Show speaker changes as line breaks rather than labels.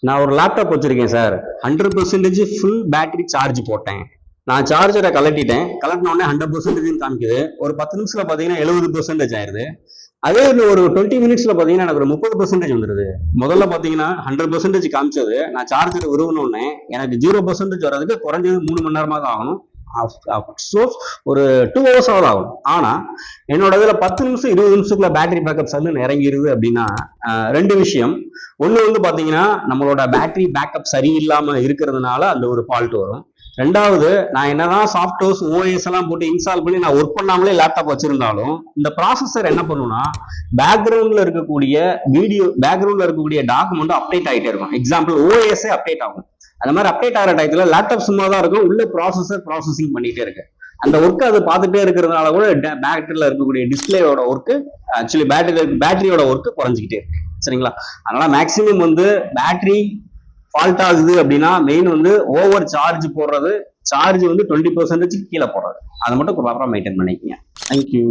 நான் ஒரு லேப்டாப் வச்சிருக்கேன் சார். 100% ஃபுல் பேட்டரி சார்ஜ் போட்டேன். நான் சார்ஜரை கலட்டிட்டேன். கலட்டின உடனே 100% காமிக்குது. ஒரு 10 நிமிஷத்துல பாத்தீங்கன்னா 70% ஆயிருது. அதே ஒரு 20 மினிட்ஸ்ல பாத்தீங்கன்னா எனக்கு ஒரு 30% வந்துருது. முதல்ல பாத்தீங்கன்னா 100% காமிச்சது, நான் சார்ஜர் உருவின உடனே எனக்கு 0% வர்றதுக்கு குறைஞ்சது 3 மணி நேரமா தான் ஆகணும். ஒரு 2 ஹவர்ஸ் ஆகும். ஆனா என்னோட இதுல 10 நிமிஷம் 20 நிமிஷத்துக்குள்ள பேட்டரி பேக்கப் சல்லுன்னு இறங்கிருது அப்படின்னா, ரெண்டு விஷயம். ஒண்ணு வந்து பாத்தீங்கன்னா நம்மளோட பேட்டரி பேக்கப் சரியில்லாம இருக்கிறதுனால அந்த ஒரு ஃபால்ட் வரும். ரெண்டாவது, நான் என்னதான் சாஃப்ட்வேர்ஸ் ஓஎஸ் எல்லாம் போட்டு இன்ஸ்டால் பண்ணி நான் ஒர்க் பண்ணாமலே லேப்டாப் வச்சிருந்தாலும் இந்த ப்ராசஸர் என்ன பண்ணுன்னா, பேக்ரவுண்ட்ல இருக்கக்கூடிய டாக்குமெண்ட் அப்டேட் ஆகிட்டே இருக்கும். எக்ஸாம்பிள் ஓஎஸ்ஏ அப்டேட் ஆகும். அந்த மாதிரி அப்டேட் ஆகிற டயத்துல லேப்டாப் சும்மா தான் இருக்கும், உள்ள ப்ராசஸிங் பண்ணிட்டே இருக்கு. அந்த ஒர்க்கை அது பார்த்துட்டே இருக்கிறதுனால கூட பேட்டரியில இருக்கக்கூடிய டிஸ்பிளேயோட ஒர்க்கு, ஆக்சுவலி பேட்டரியோட ஒர்க்கு குறைஞ்சிக்கிட்டே இருக்கு. சரிங்களா? அதனால மேக்சிமம் வந்து பேட்டரி ஃபால்ட் ஆகுது அப்படின்னா மெயின் வந்து ஓவர் சார்ஜ் போடுறது, சார்ஜ் வந்து 20% கீழே போடுறது, அதை மட்டும் ப்ராப்பரா மெயின்டைன் பண்ணிக்கங்க. தேங்க்யூ.